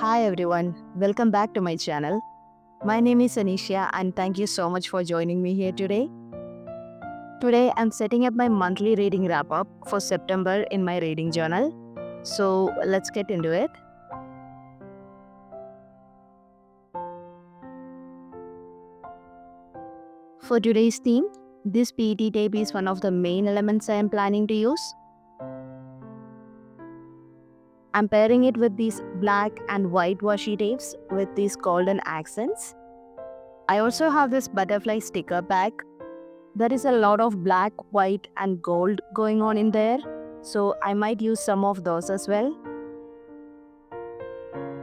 Hi everyone, welcome back to my channel. My name is Anisha and thank you so much for joining me here today. Today I'm setting up my monthly reading wrap up for September in my reading journal. So let's get into it. For today's theme, this PET tape is one of the main elements I am planning to use. I'm pairing it with these black and white washi tapes with these golden accents. I also have this butterfly sticker pack. There is a lot of black, white and gold going on in there, so I might use some of those as well.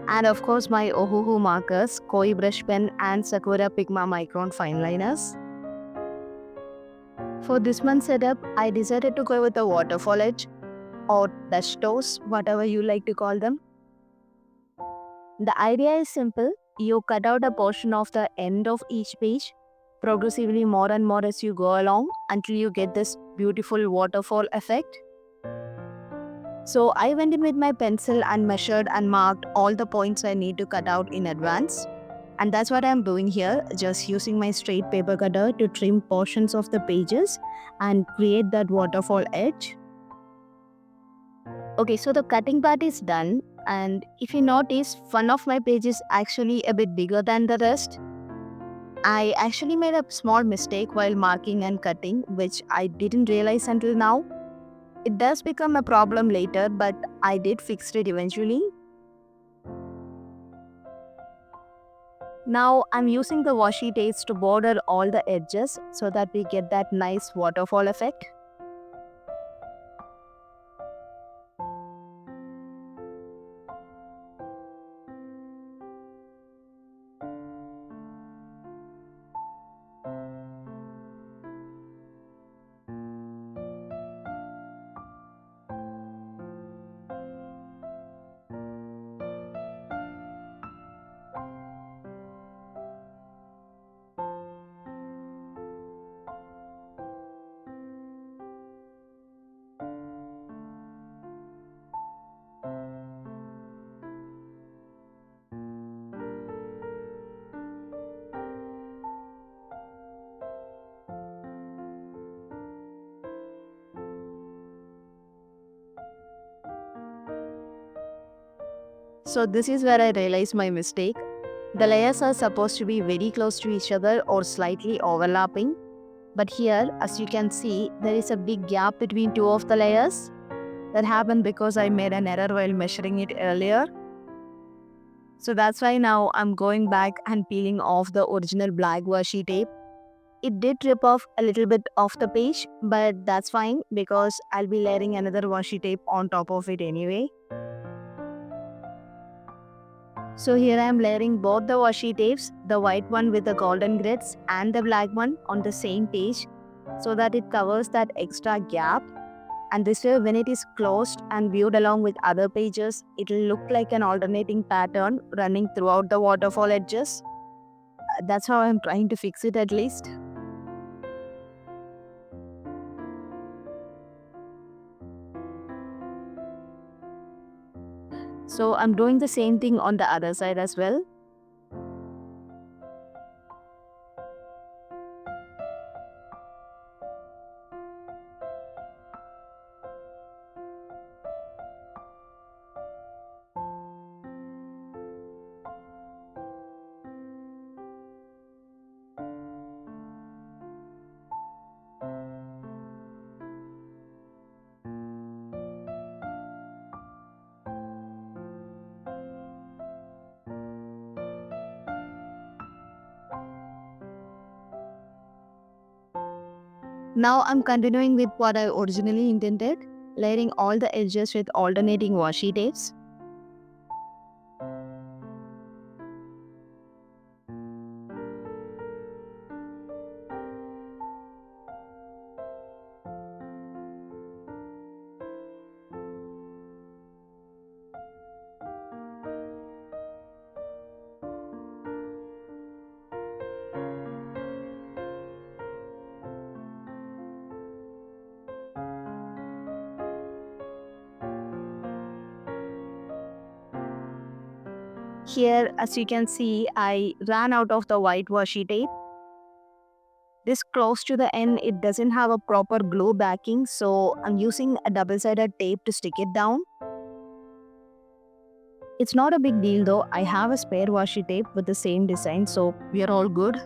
And of course my Ohuhu markers, Koi brush pen and Sakura Pigma Micron fine liners. For this month's setup, I decided to go with a waterfall edge or dash toes, whatever you like to call them. The idea is simple. You cut out a portion of the end of each page, progressively more and more as you go along until you get this beautiful waterfall effect. So I went in with my pencil and measured and marked all the points I need to cut out in advance. And that's what I'm doing here, just using my straight paper cutter to trim portions of the pages and create that waterfall edge. Okay, so the cutting part is done, and if you notice, one of my pages is actually a bit bigger than the rest. I actually made a small mistake while marking and cutting, which I didn't realize until now. It does become a problem later, but I did fix it eventually. Now I'm using the washi tapes to border all the edges so that we get that nice waterfall effect. So this is where I realized my mistake. The layers are supposed to be very close to each other or slightly overlapping. But here, as you can see, there is a big gap between two of the layers. That happened because I made an error while measuring it earlier. So that's why now I'm going back and peeling off the original black washi tape. It did rip off a little bit off the page, but that's fine because I'll be layering another washi tape on top of it anyway. So here I am layering both the washi tapes, the white one with the golden grids and the black one on the same page so that it covers that extra gap. And this way when it is closed and viewed along with other pages, it will look like an alternating pattern running throughout the waterfall edges. That's how I'm trying to fix it at least. So I'm doing the same thing on the other side as well. Now I'm continuing with what I originally intended, layering all the edges with alternating washi tapes. Here, as you can see, I ran out of the white washi tape. This close to the end, it doesn't have a proper glue backing, so I'm using a double-sided tape to stick it down. It's not a big deal though, I have a spare washi tape with the same design, so we are all good.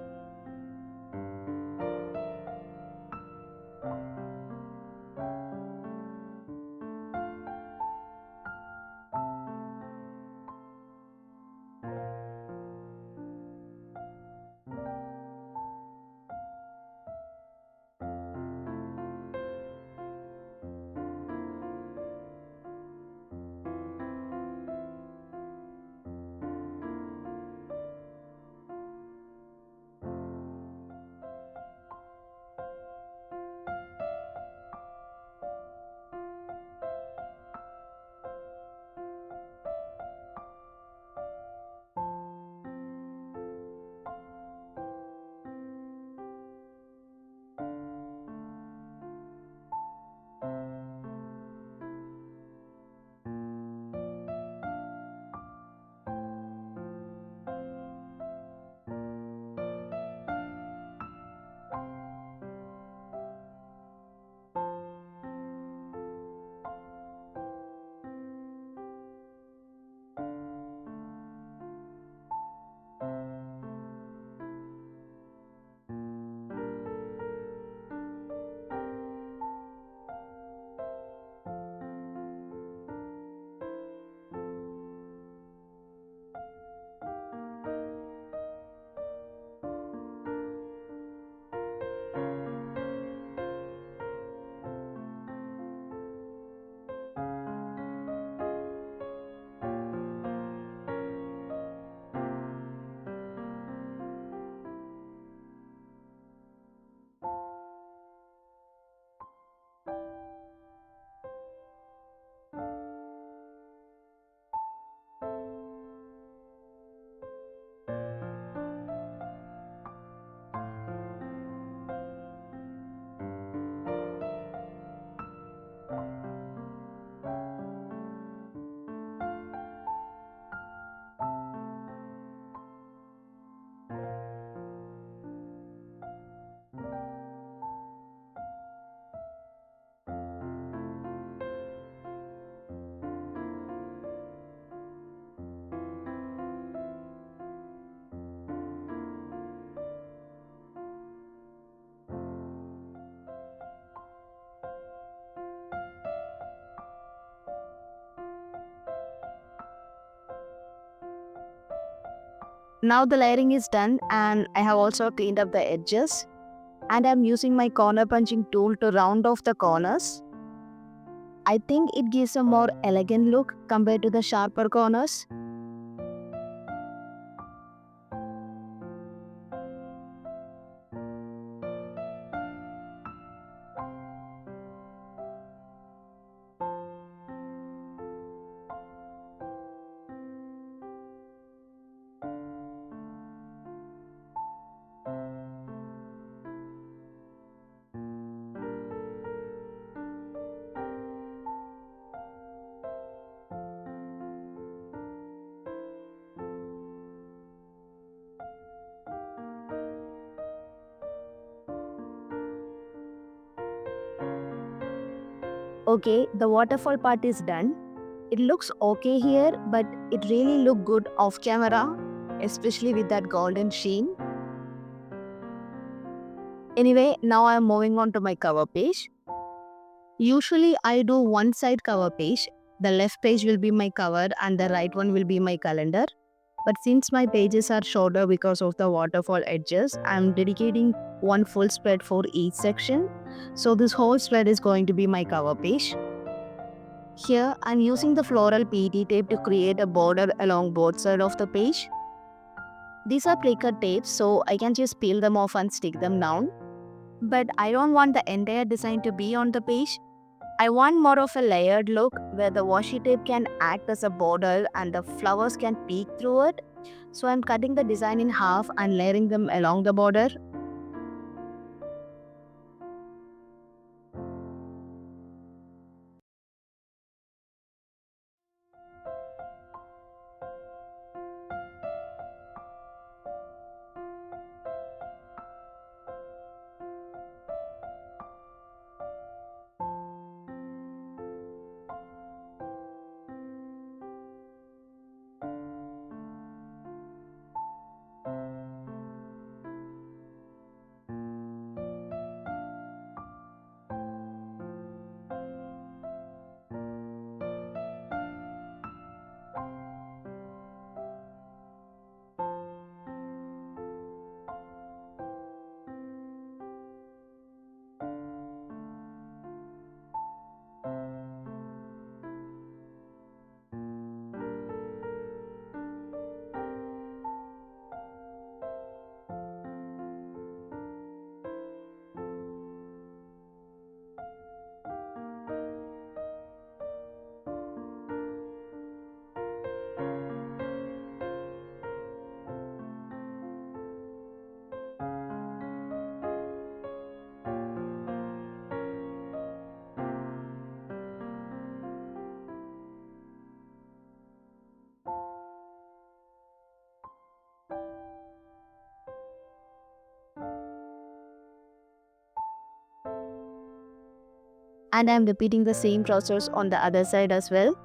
Now the layering is done and I have also cleaned up the edges. And I'm using my corner punching tool to round off the corners. I think it gives a more elegant look compared to the sharper corners. Okay, the waterfall part is done. It looks okay here, but it really looked good off camera, especially with that golden sheen. Anyway, now I'm moving on to my cover page. Usually I do one side cover page. The left page will be my cover and the right one will be my calendar. But since my pages are shorter because of the waterfall edges, I'm dedicating one full spread for each section. So this whole spread is going to be my cover page. Here, I'm using the floral PET tape to create a border along both sides of the page. These are pre-cut tapes, so I can just peel them off and stick them down. But I don't want the entire design to be on the page. I want more of a layered look where the washi tape can act as a border and the flowers can peek through it. So I'm cutting the design in half and layering them along the border. and I'm repeating the same process on the other side as well.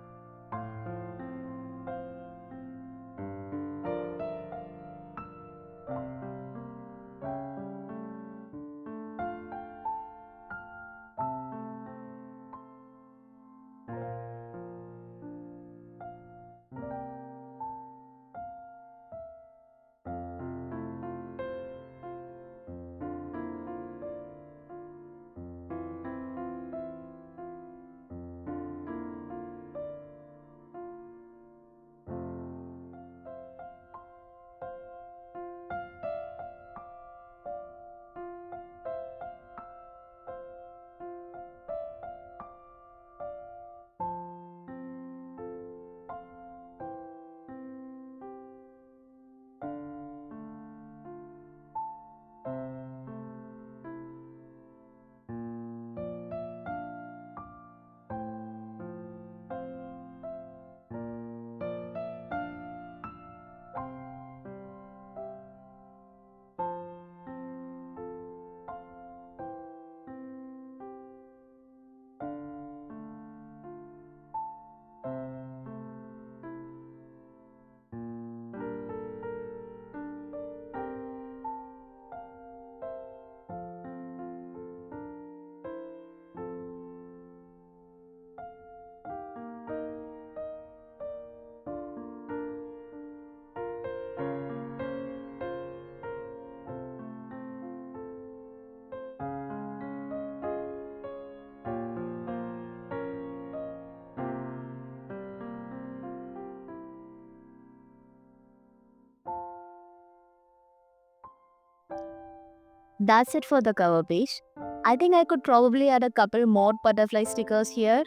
That's it for the cover page. I think I could probably add a couple more butterfly stickers here,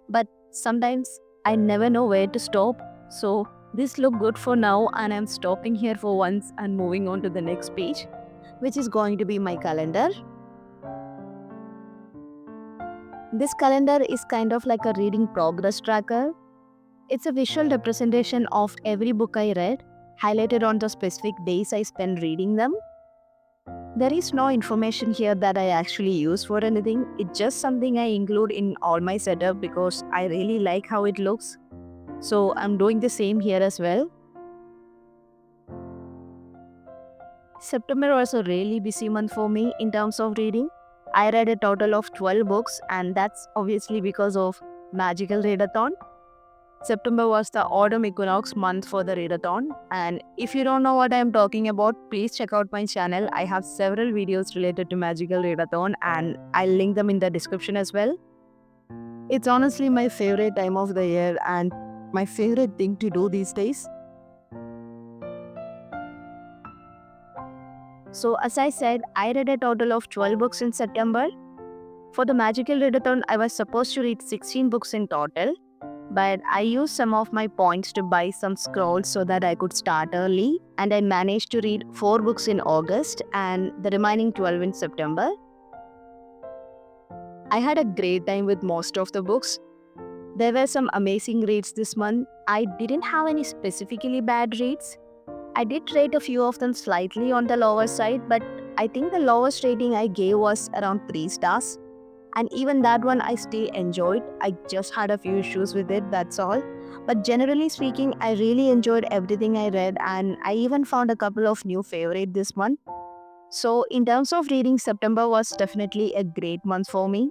but sometimes I never know where to stop. So this look good for now, and I'm stopping here for once and moving on to the next page, which is going to be my calendar. This calendar is kind of like a reading progress tracker. It's a visual representation of every book I read, highlighted on the specific days I spent reading them. There is no information here that I actually use for anything. It's just something I include in all my setup because I really like how it looks. So I'm doing the same here as well. September was a really busy month for me in terms of reading. I read a total of 12 books, and that's obviously because of Magical Readathon. September was the autumn equinox month for the Readathon, and if you don't know what I am talking about, please check out my channel. I have several videos related to Magical Readathon, and I'll link them in the description as well. It's honestly my favorite time of the year and my favorite thing to do these days. So as I said, I read a total of 12 books in September. For the Magical Readathon, I was supposed to read 16 books in total, but I used some of my points to buy some scrolls so that I could start early, and I managed to read 4 books in August and the remaining 12 in September. I had a great time with most of the books. There were some amazing reads this month. I didn't have any specifically bad reads. I did rate a few of them slightly on the lower side, but I think the lowest rating I gave was around 3 stars. And even that one I still enjoyed. I just had a few issues with it, that's all. But generally speaking, I really enjoyed everything I read, and I even found a couple of new favorites this month. So in terms of reading, September was definitely a great month for me.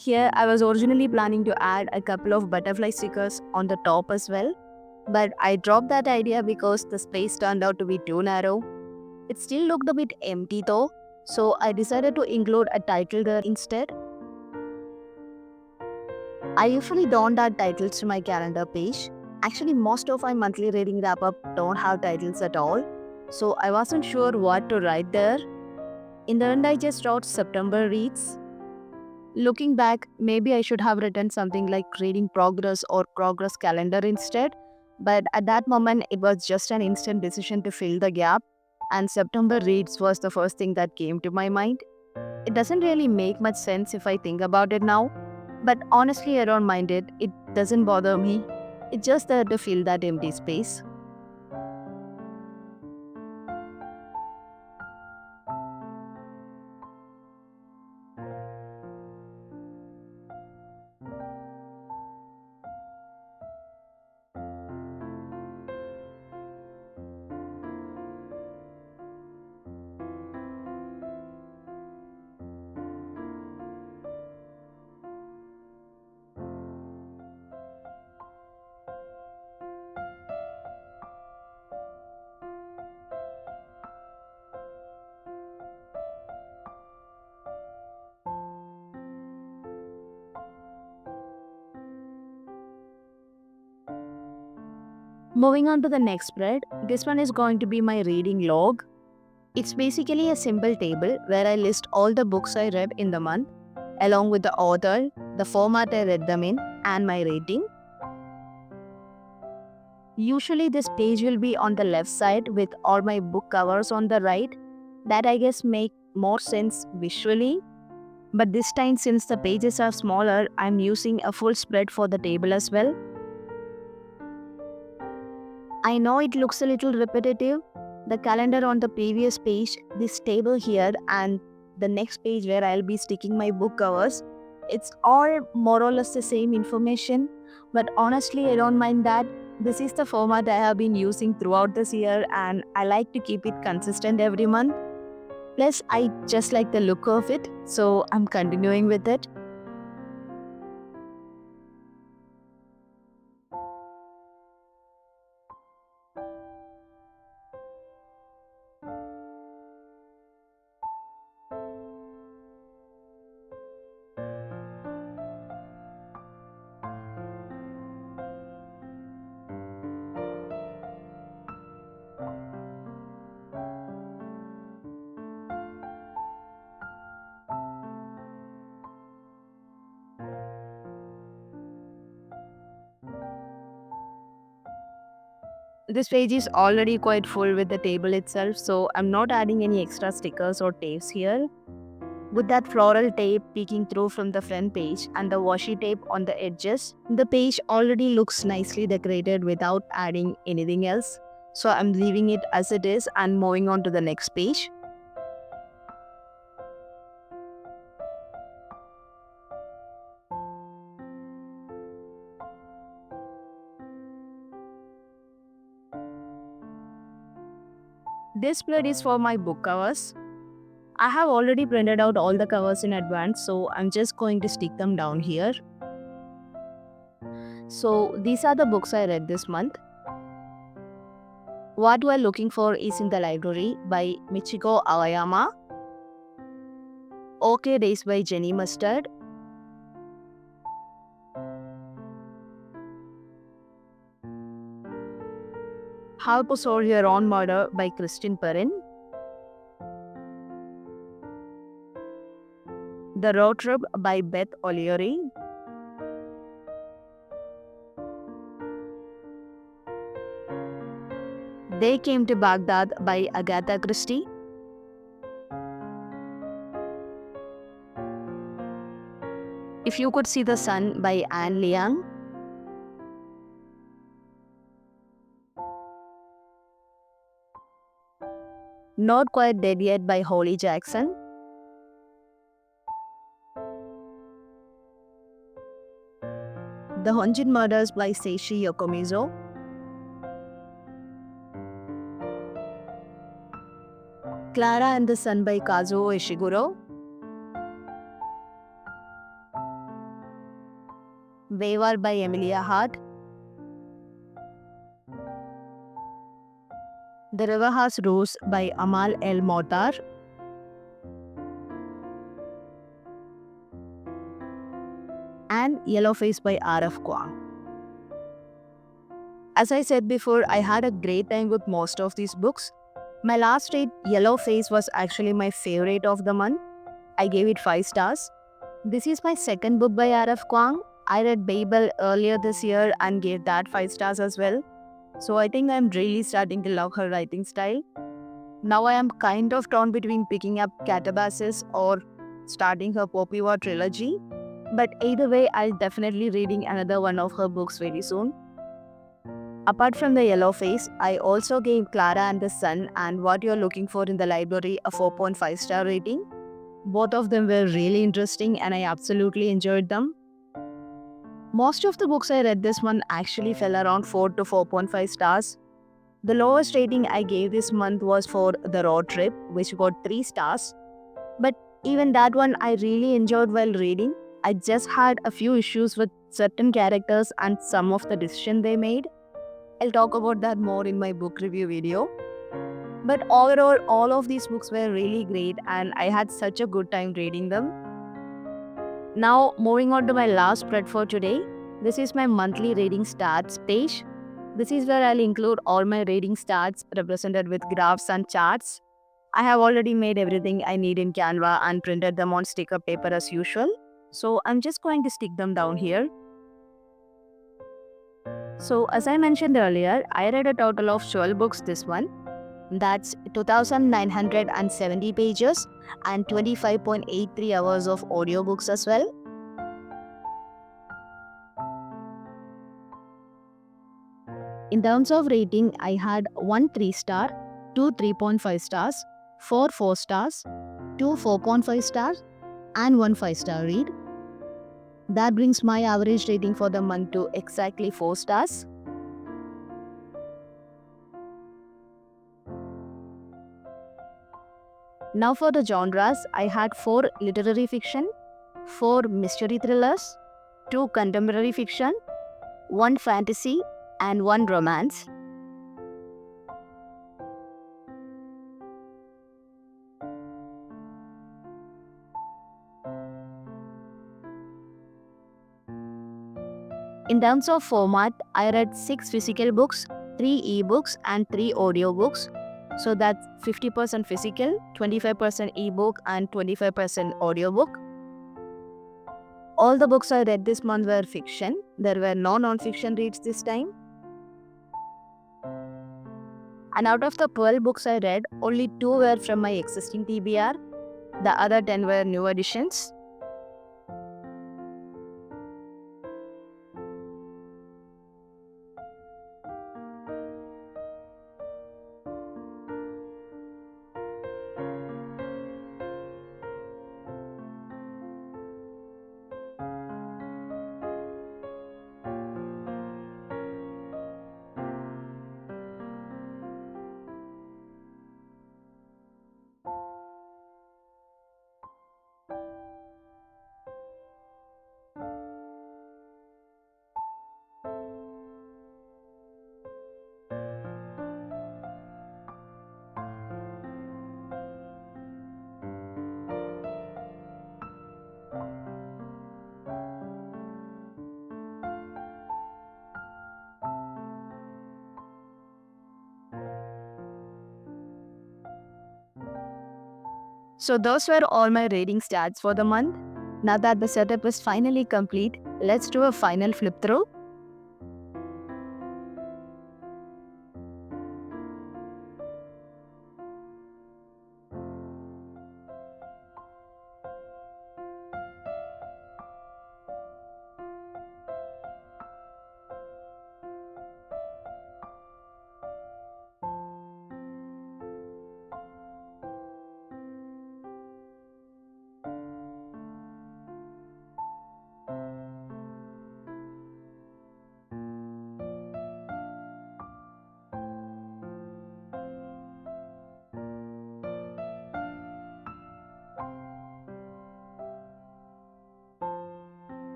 Here, I was originally planning to add a couple of butterfly stickers on the top as well, but I dropped that idea because the space turned out to be too narrow. It still looked a bit empty though, so I decided to include a title there instead. I usually don't add titles to my calendar page. Actually, most of my monthly reading wrap up don't have titles at all, so I wasn't sure what to write there. In the end, I just wrote September Reads. Looking back, maybe I should have written something like Reading Progress or Progress Calendar instead, but at that moment, it was just an instant decision to fill the gap, and September Reads was the first thing that came to my mind. It doesn't really make much sense if I think about it now, but honestly, I don't mind it. It doesn't bother me. It's just there to fill that empty space. Moving on to the next spread, this one is going to be my reading log. It's basically a simple table where I list all the books I read in the month, along with the author, the format I read them in, and my rating. Usually, this page will be on the left side with all my book covers on the right. That I guess make more sense visually. But this time, since the pages are smaller, I'm using a full spread for the table as well. I know it looks a little repetitive. The calendar on the previous page, this table here, and the next page where I'll be sticking my book covers, it's all more or less the same information. But honestly, I don't mind that. This is the format I have been using throughout this year, and I like to keep it consistent every month. Plus, I just like the look of it, so I'm continuing with it. This page is already quite full with the table itself, so I'm not adding any extra stickers or tapes here. With that floral tape peeking through from the front page and the washi tape on the edges, the page already looks nicely decorated without adding anything else. So I'm leaving it as it is and moving on to the next page. This spread is for my book covers. I have already printed out all the covers in advance, so I'm just going to stick them down here. So these are the books I read this month. What We're Looking For Is in the Library by Michiko Awayama. OK Days by Jenny Mustard. How to Solve Your Own Murder by Christine Perrin. The Road Trip by Beth O'Leary. They Came to Baghdad by Agatha Christie. If You Could See the Sun by Anne Liang. Not Quite Dead Yet by Holly Jackson. The Honjin Murders by Seishi Yokomizo. Clara and the Sun by Kazuo Ishiguro. Waver by Emilia Hart, The River Has Rose by Amal El Motar, and Yellowface by R.F. Kuang. As I said before, I had a great time with most of these books. My last read, Yellowface, was actually my favorite of the month. I gave it 5 stars. This is my second book by R.F. Kuang. I read Babel earlier this year and gave that 5 stars as well. So I think I'm really starting to love her writing style. Now I am kind of torn between picking up Catabasis or starting her Poppy War trilogy. But either way, I'll definitely reading another one of her books very soon. Apart from the Yellowface, I also gave Clara and the Sun and What You're Looking For in the Library a 4.5 star rating. Both of them were really interesting and I absolutely enjoyed them. Most of the books I read this month actually fell around 4 to 4.5 stars. The lowest rating I gave this month was for The Road Trip, which got 3 stars. But even that one I really enjoyed while reading. I just had a few issues with certain characters and some of the decisions they made. I'll talk about that more in my book review video. But overall, all of these books were really great and I had such a good time reading them. Now, moving on to my last spread for today. This is my monthly reading stats page. This is where I'll include all my reading stats represented with graphs and charts. I have already made everything I need in Canva and printed them on sticker paper as usual. So I'm just going to stick them down here. So as I mentioned earlier, I read a total of 12 books this month. That's 2,970 pages and 25.83 hours of audiobooks as well. In terms of rating, I had 1 3 star, 2 3.5 stars, 4 4 stars, 2 4.5 stars, and 1 5 star read. That brings my average rating for the month to exactly 4 stars. Now for the genres, I had 4 literary fiction, 4 mystery thrillers, 2 contemporary fiction, 1 fantasy, and 1 romance. In terms of format, I read 6 physical books, 3 ebooks, and 3 audiobooks. So that's 50% physical, 25% ebook, and 25% audiobook. All the books I read this month were fiction. There were no non-fiction reads this time. And out of the 12 books I read, only 2 were from my existing TBR. The other 10 were new additions. So those were all my reading stats for the month. Now that the setup is finally complete, let's do a final flip through.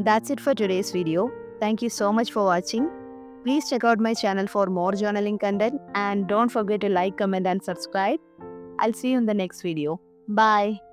That's it for today's video. Thank you so much for watching. Please check out my channel for more journaling content and don't forget to like, comment and subscribe. I'll see you in the next video. Bye.